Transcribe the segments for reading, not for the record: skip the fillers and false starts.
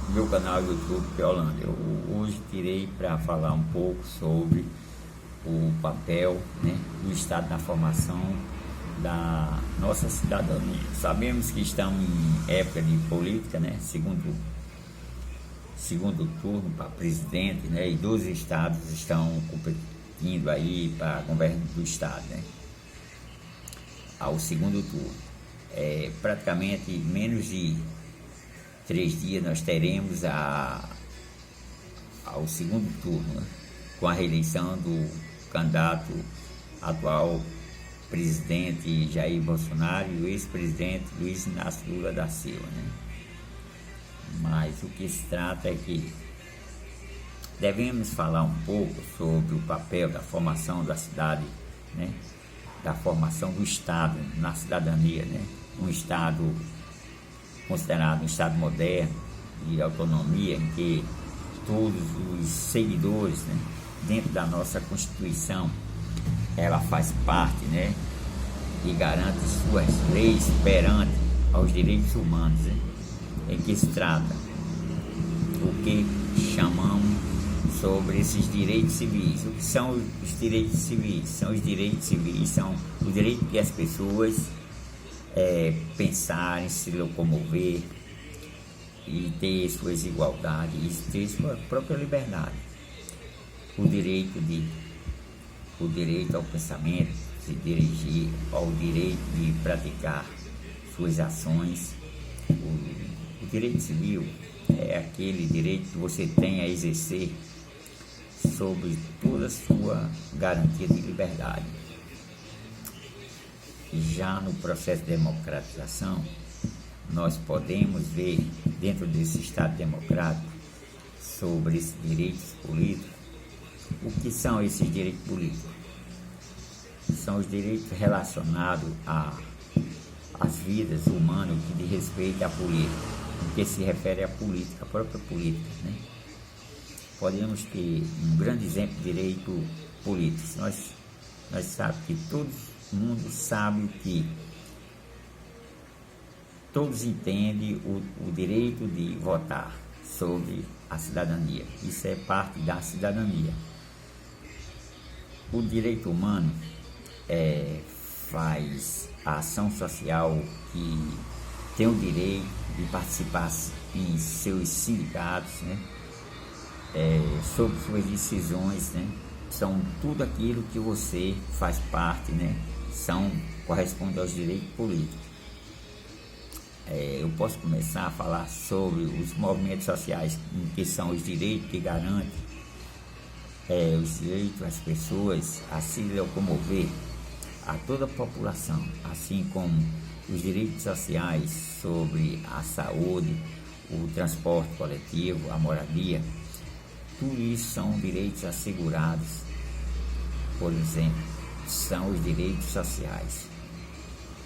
meu canal YouTube Piolândia. Eu hoje tirei para falar um pouco sobre o papel, né, do Estado na formação da nossa cidadania. Sabemos que estamos em época de política, né, segundo turno para presidente, né, e 12 estados estão competindo aí para governo do estado, né, ao segundo turno. Praticamente menos de 3 dias nós teremos ao segundo turno, né, com a reeleição do candidato atual presidente Jair Bolsonaro e o ex-presidente Luiz Inácio Lula da Silva, né? Mas o que se trata é que devemos falar um pouco sobre o papel da formação da cidade, né, da formação do Estado na cidadania, né? Um Estado considerado um Estado moderno de autonomia, em que todos os seguidores, né, dentro da nossa Constituição, ela faz parte, né, e garante suas leis perante aos direitos humanos, né, em que se trata o que chamamos sobre esses direitos civis. O que são os direitos civis? São os direitos civis, são o direito que as pessoas pensarem, se locomover e ter suas igualdades e ter sua própria liberdade. O direito ao pensamento, se dirigir, ao direito de praticar suas ações. O direito civil é aquele direito que você tem a exercer sobre toda a sua garantia de liberdade. Já no processo de democratização, nós podemos ver, dentro desse Estado democrático, sobre esses direitos políticos. O que são esses direitos políticos? São os direitos relacionados às vidas humanas, que diz respeito à política, o que se refere à política, à própria política, né? Podemos ter um grande exemplo de direito político. Nós sabemos que todo mundo sabe que todos entendem o direito de votar sobre a cidadania. Isso é parte da cidadania. O direito humano faz a ação social que tem o direito de participar em seus sindicatos, né, sobre suas decisões, né, são tudo aquilo que você faz parte, né, corresponde aos direitos políticos. Eu posso começar a falar sobre os movimentos sociais, que são os direitos que garantem os direitos às pessoas a se locomover, a toda a população, assim como os direitos sociais sobre a saúde, o transporte coletivo, a moradia. Tudo isso são direitos assegurados. Por exemplo, são os direitos sociais.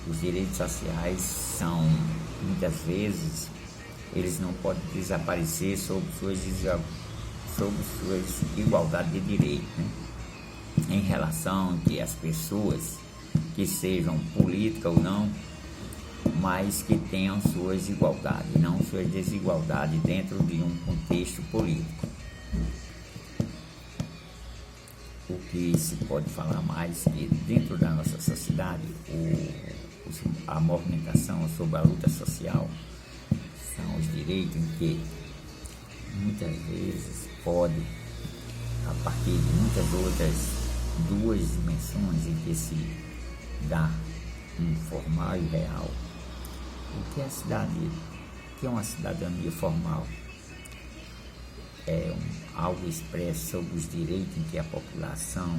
Os direitos sociais são, muitas vezes, eles não podem desaparecer sob suas igualdades de direito, né? Em relação que as pessoas que sejam políticas ou não, mas que tenham suas igualdades, não suas desigualdades dentro de um contexto político. O que se pode falar mais que dentro da nossa sociedade, a movimentação sobre a luta social são os direitos em que muitas vezes pode, a partir de muitas outras duas dimensões em que se dá um formal e real. O que é a cidadania? O que é uma cidadania formal? É algo expresso sobre os direitos em que a população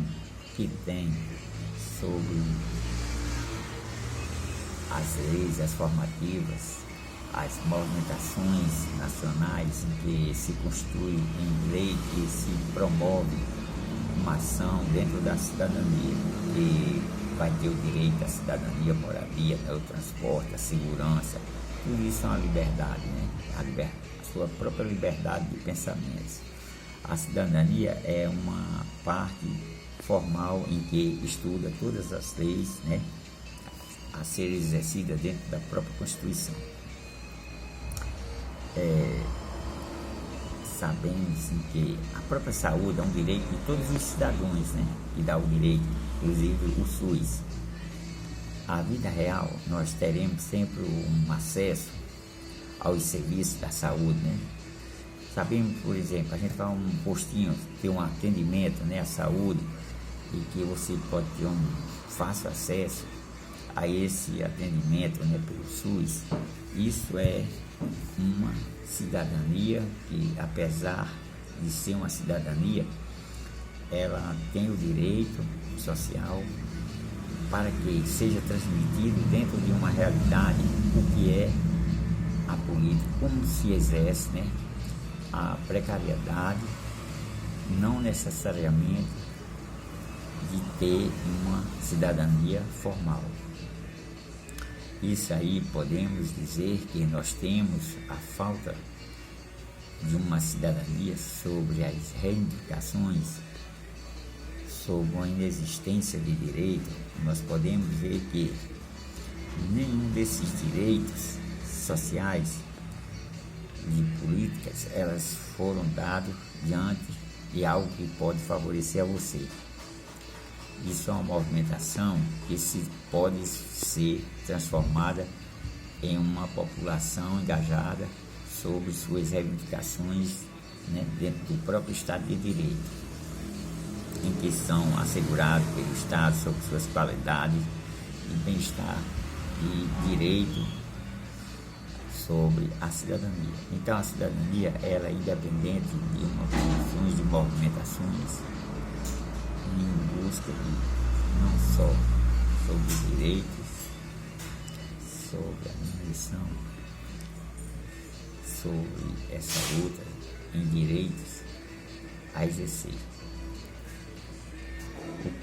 que tem sobre as leis, as formativas, as movimentações nacionais em que se constitui em lei, que se promove uma ação dentro da cidadania, que vai ter o direito à cidadania, moradia, ao transporte, à segurança. Tudo isso é uma liberdade, né? A sua própria liberdade de pensamentos. A cidadania é uma parte formal em que estuda todas as leis, né, a serem exercidas dentro da própria Constituição. sabemos assim, que a própria saúde é um direito de todos os cidadãos, né? Que dá o direito, inclusive o SUS. A vida real, nós teremos sempre um acesso aos serviços da saúde, né? Sabemos, por exemplo, a gente vai a um postinho, ter um atendimento, né, à saúde, e que você pode ter um fácil acesso a esse atendimento, né, pelo SUS. Isso é uma cidadania que, apesar de ser uma cidadania, ela tem o direito social para que seja transmitido dentro de uma realidade o que é a política, como se exerce, né, a precariedade, não necessariamente de ter uma cidadania formal. Isso aí podemos dizer que nós temos a falta de uma cidadania sobre as reivindicações, sobre uma inexistência de direito. Nós podemos ver que nenhum desses direitos sociais de políticas, elas foram dados diante de algo que pode favorecer a você. Isso é uma movimentação que pode ser transformada em uma população engajada sobre suas reivindicações, né, dentro do próprio Estado de Direito, em que são assegurados pelo Estado sobre suas qualidades de bem-estar e direito sobre a cidadania. Então a cidadania ela é independente de uma condições de movimentações em busca de não só sobre direitos, sobre a diminuição, sobre essa luta em direitos a exercer.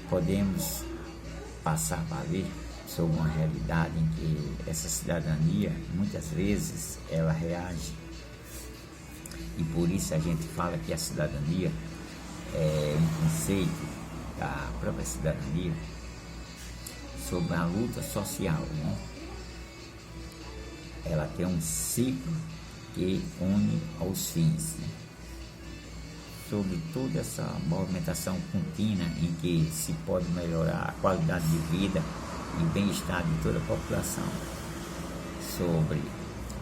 Podemos passar a ver sobre uma realidade em que essa cidadania, muitas vezes, ela reage. E por isso a gente fala que a cidadania é um conceito da própria cidadania sobre a luta social, né? Ela tem um ciclo que une aos fins, né? Sobre toda essa movimentação contínua em que se pode melhorar a qualidade de vida e bem-estar de toda a população, sobre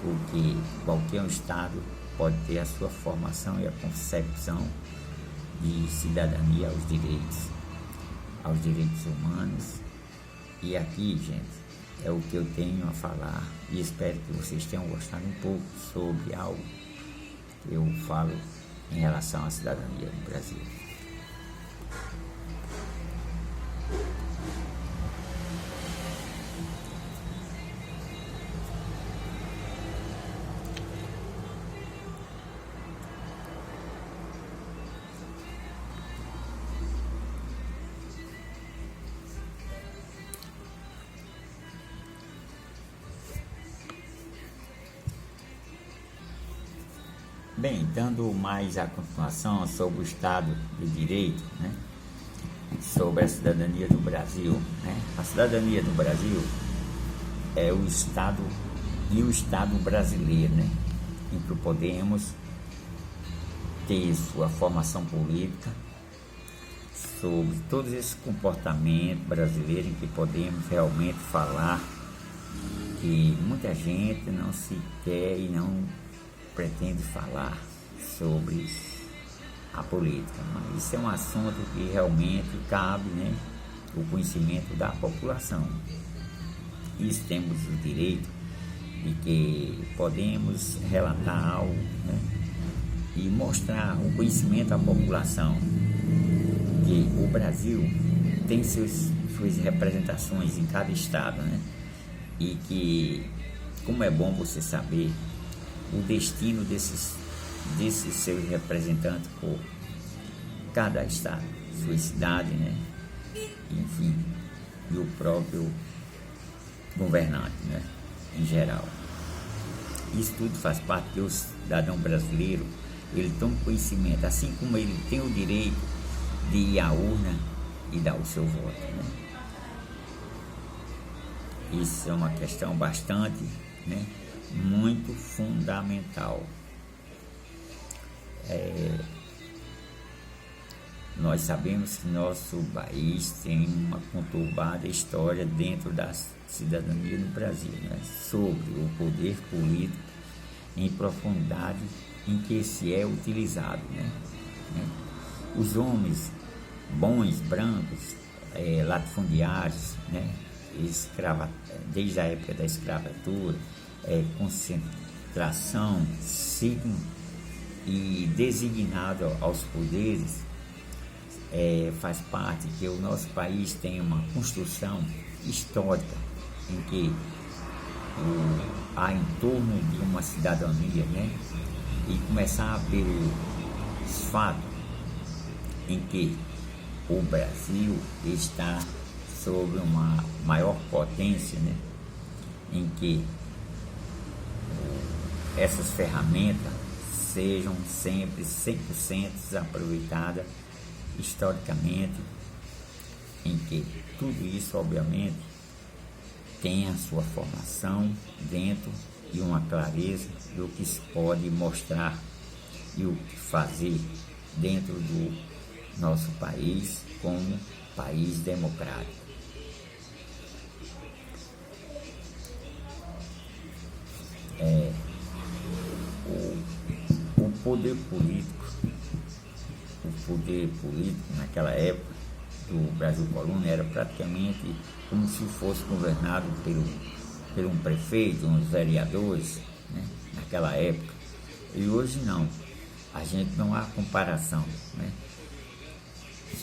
o que qualquer Estado pode ter a sua formação e a concepção de cidadania aos direitos humanos. E aqui, gente, é o que eu tenho a falar e espero que vocês tenham gostado um pouco sobre algo que eu falo em relação à cidadania no Brasil. Bem, dando mais a continuação sobre o Estado de Direito, né? Sobre a cidadania do Brasil, né? A cidadania do Brasil é o Estado e o Estado brasileiro, né? Em que podemos ter sua formação política sobre todos esses comportamentos brasileiros em que podemos realmente falar que muita gente não se quer e não pretende falar sobre a política, mas isso é um assunto que realmente cabe, né, o conhecimento da população. Isso temos o direito de que podemos relatar algo, né, e mostrar o conhecimento à população que o Brasil tem suas representações em cada estado, né, e que, como é bom você saber o destino desses seus representantes por cada estado, sua cidade, né? Enfim, e o próprio governante, né? Em geral. Isso tudo faz parte que o cidadão brasileiro ele toma conhecimento, assim como ele tem o direito de ir à urna e dar o seu voto, né? Isso é uma questão bastante, né, muito fundamental. Nós sabemos que nosso país tem uma conturbada história dentro da cidadania no Brasil, né? Sobre o poder político em profundidade em que se é utilizado, né? Os homens bons, brancos, latifundiários, né? Desde a época da escravatura, concentração, signo e designado aos poderes, faz parte que o nosso país tem uma construção histórica em que há em torno de uma cidadania, né? E começar pelo fato em que o Brasil está sobre uma maior potência, né? Em que essas ferramentas sejam sempre 100% aproveitadas historicamente, em que tudo isso, obviamente, tem a sua formação dentro de uma clareza do que se pode mostrar e o que fazer dentro do nosso país como país democrático. O poder político naquela época do Brasil colônia era praticamente como se fosse governado por um prefeito, uns vereadores, né, naquela época. E hoje não, a gente não há comparação, né,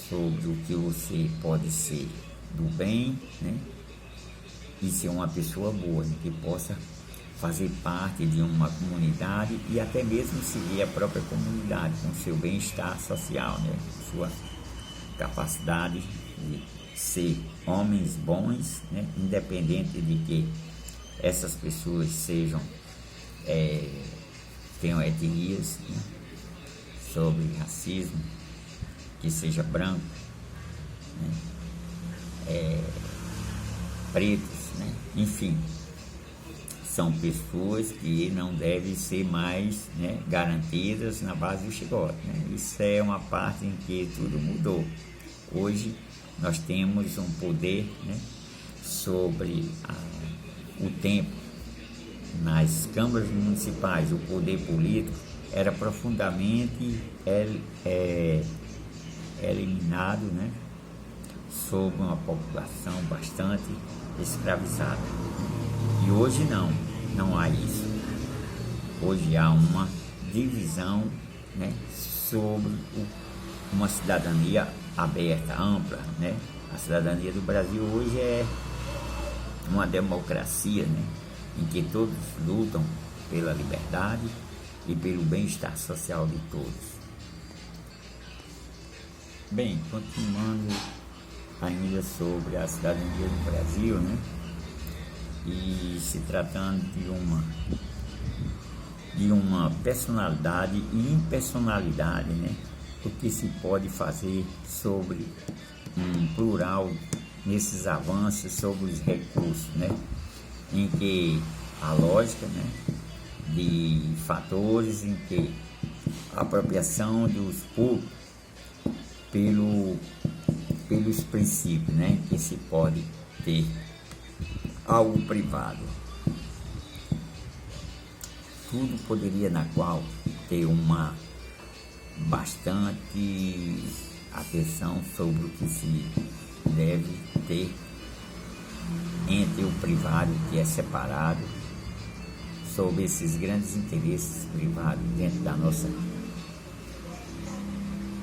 sobre o que você pode ser do bem, né, e ser uma pessoa boa, né, que possa fazer parte de uma comunidade e até mesmo seguir a própria comunidade com seu bem-estar social, né? Sua capacidade de ser homens bons, né? Independente de que essas pessoas tenham etnias, né? Sobre racismo, que seja branco, né? Pretos, né? Enfim, são pessoas que não devem ser mais, né, garantidas na base do chicote, né? Isso é uma parte em que tudo mudou. Hoje nós temos um poder, né, sobre o tempo. Nas câmaras municipais, o poder político era profundamente eliminado, né, sobre uma população bastante escravizada. E hoje não há isso. Hoje há uma divisão, né, sobre uma cidadania aberta, ampla, né? A cidadania do Brasil hoje é uma democracia, né, em que todos lutam pela liberdade e pelo bem-estar social de todos. Bem, continuando ainda sobre a cidadania do Brasil, né? E se tratando de uma personalidade e impersonalidade, né? O que se pode fazer sobre um plural nesses avanços sobre os recursos, né? Em que a lógica, né, de fatores em que a apropriação dos públicos pelos princípios, né, que se pode ter algo privado. Tudo poderia na qual ter uma bastante atenção sobre o que se deve ter entre o privado, que é separado, sobre esses grandes interesses privados dentro da nossa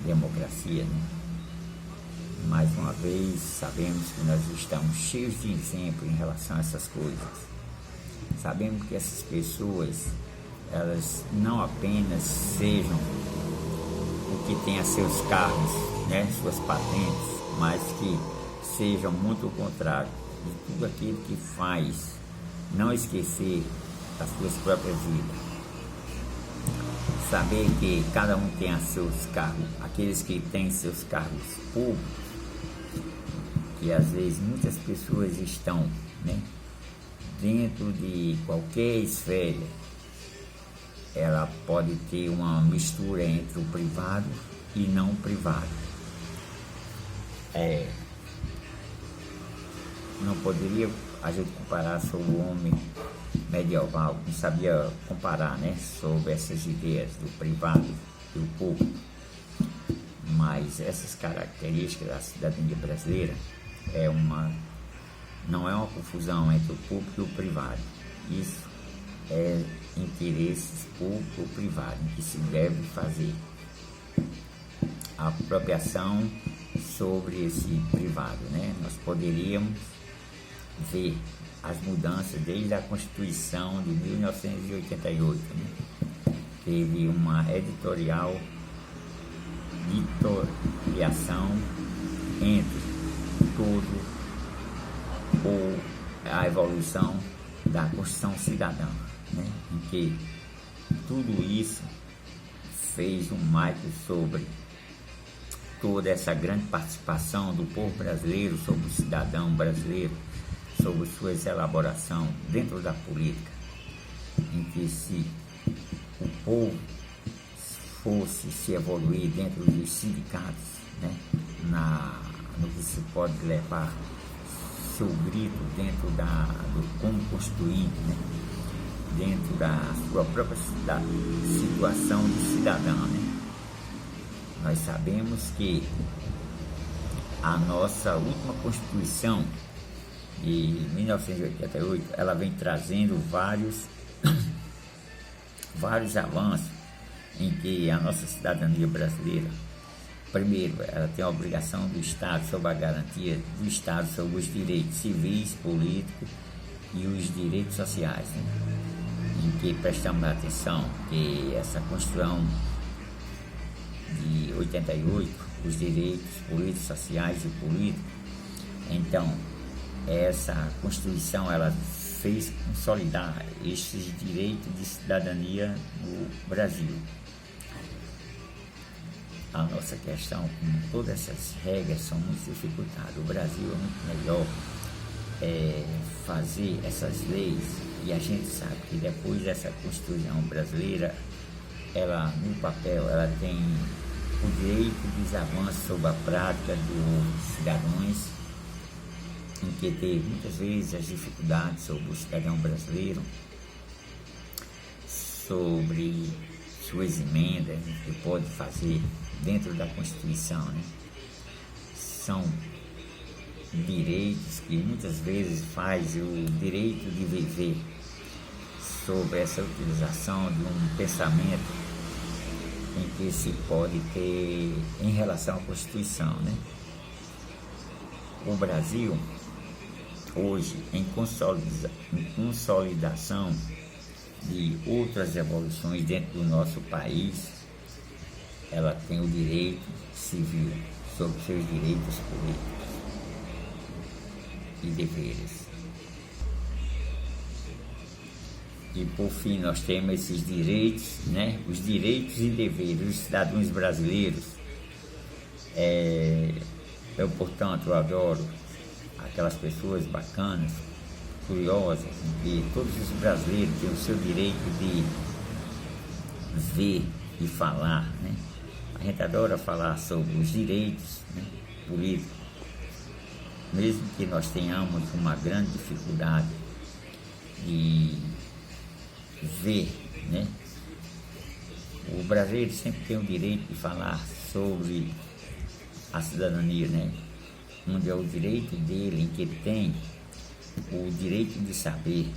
democracia, né? Mais uma vez, sabemos que nós estamos cheios de exemplo em relação a essas coisas. Sabemos que essas pessoas, elas não apenas sejam o que tem a seus carros, né, suas patentes, mas que sejam muito o contrário de tudo aquilo que faz não esquecer as suas próprias vidas. Saber que cada um tem os seus cargos, aqueles que têm seus cargos públicos, que às vezes muitas pessoas estão, né, dentro de qualquer esfera ela pode ter uma mistura entre o privado e não privado. Não poderia a gente comparar sobre o homem medieval, não sabia comparar, né, sobre essas ideias do privado e do público. Mas essas características da cidadania brasileira não é uma confusão entre o público e o privado. Isso é interesses público ou privado que se deve fazer a apropriação sobre esse privado, né? Nós poderíamos ver as mudanças desde a Constituição de 1988, né? Teve uma editoriação entre a evolução da Constituição Cidadã, né? Em que tudo isso fez um marco sobre toda essa grande participação do povo brasileiro, sobre o cidadão brasileiro, sobre suas elaborações dentro da política, em que se o povo fosse se evoluir dentro dos sindicatos, né, no que se pode levar seu grito dentro do como constituinte, né, dentro da sua própria situação de cidadão, né. Nós sabemos que a nossa última Constituição de 1988, ela vem trazendo vários avanços em que a nossa cidadania brasileira, primeiro, ela tem a obrigação do Estado sobre a garantia do Estado sobre os direitos civis, políticos e os direitos sociais, né? Em que prestamos atenção que essa Constituição de 88, os direitos políticos, sociais e políticos, então essa Constituição ela fez consolidar esses direitos de cidadania no Brasil. A nossa questão, com todas essas regras, são muito dificultadas. O Brasil é muito melhor fazer essas leis, e a gente sabe que depois dessa Constituição brasileira, ela no papel, ela tem o direito dos avanços sobre a prática dos cidadãos, em que teve muitas vezes as dificuldades sobre o cidadão brasileiro, sobre suas emendas que pode fazer dentro da Constituição, né? São direitos que muitas vezes faz o direito de viver sobre essa utilização de um pensamento em que se pode ter em relação à Constituição, né? O Brasil hoje, em consolidação de outras evoluções dentro do nosso país, ela tem o direito civil sobre seus direitos políticos e deveres. E por fim nós temos esses direitos, né? Os direitos e deveres dos cidadãos brasileiros. Eu, portanto, eu adoro aquelas pessoas bacanas, curiosas, que todos os brasileiros têm o seu direito de ver e falar, né? A gente adora falar sobre os direitos, né, políticos, mesmo que nós tenhamos uma grande dificuldade de ver, né? O brasileiro sempre tem o direito de falar sobre a cidadania, né? Onde é o direito dele, em que ele tem o direito de saber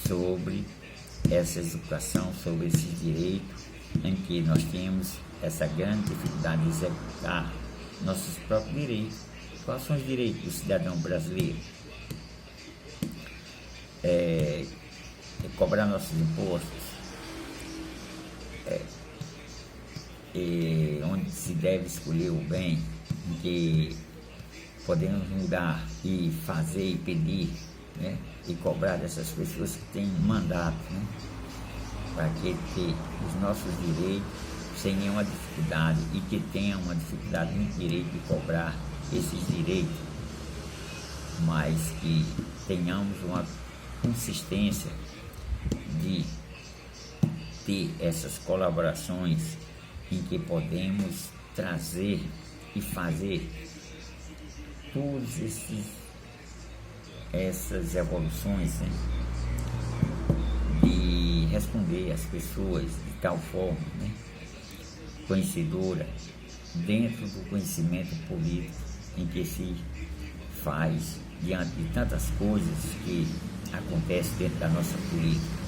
sobre essa educação, sobre esses direitos, em que nós temos essa grande dificuldade de executar nossos próprios direitos. Quais são os direitos do cidadão brasileiro? Cobrar nossos impostos, onde se deve escolher o bem, em que podemos mudar e fazer e pedir, né, e cobrar dessas pessoas que têm mandato, né, para que ter os nossos direitos sem nenhuma dificuldade, e que tenham uma dificuldade no direito de cobrar esses direitos, mas que tenhamos uma consistência de ter essas colaborações em que podemos trazer e fazer todas essas evoluções, né, de responder às pessoas de tal forma, né, conhecedora, dentro do conhecimento político em que se faz diante de tantas coisas que acontecem dentro da nossa política.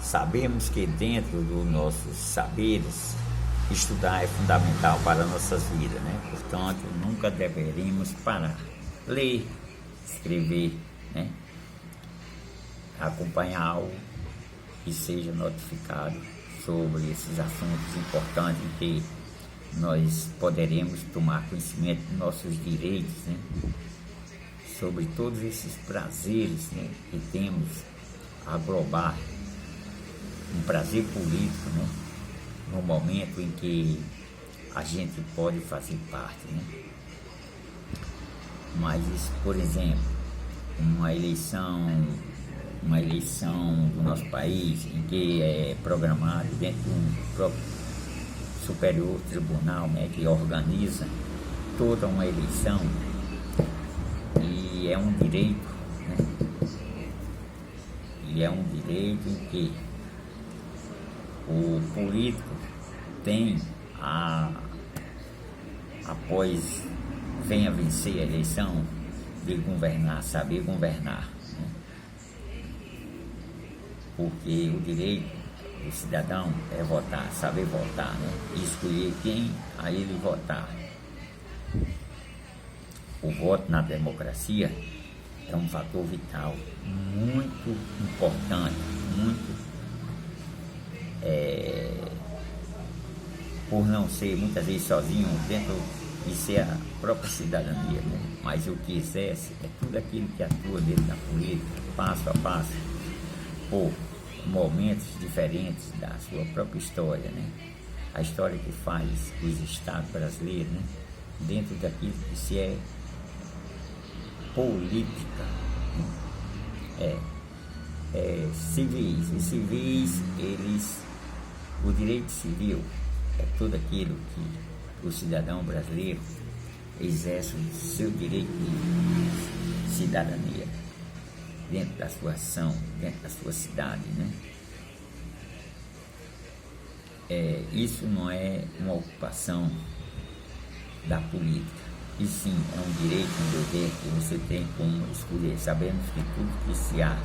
Sabemos que dentro dos nossos saberes, estudar é fundamental para nossas vidas, né? Portanto, nunca deveríamos parar. Ler, escrever, né? Acompanhar algo que seja notificado sobre esses assuntos importantes que nós poderemos tomar conhecimento dos nossos direitos, né? Sobre todos esses prazeres, né, que temos a global, um prazer político, né, no momento em que a gente pode fazer parte, né? Mas, por exemplo, uma eleição do nosso país em que é programado dentro de um próprio superior tribunal, né, que organiza toda uma eleição, e é um direito, né? E é um direito em que o político tem após venha vencer a eleição, de governar, saber governar, né? Porque o direito do cidadão é votar, saber votar, né? E escolher quem a ele votar. O voto na democracia é um fator vital, muito importante, por não ser muitas vezes sozinho dentro de ser a própria cidadania, né? Mas o que exerce é tudo aquilo que atua dentro da política, passo a passo, por momentos diferentes da sua própria história, né? A história que faz os estados brasileiros, né, dentro daquilo que se é política, né? Civis. Os civis, o direito civil é tudo aquilo que o cidadão brasileiro exerce o seu direito de cidadania dentro da sua ação, dentro da sua cidade, né? Isso não é uma ocupação da política, e sim é um direito, um dever que você tem como escolher. Sabemos que tudo que se há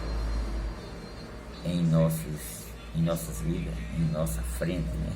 em nossas vidas, em nossa frente, né,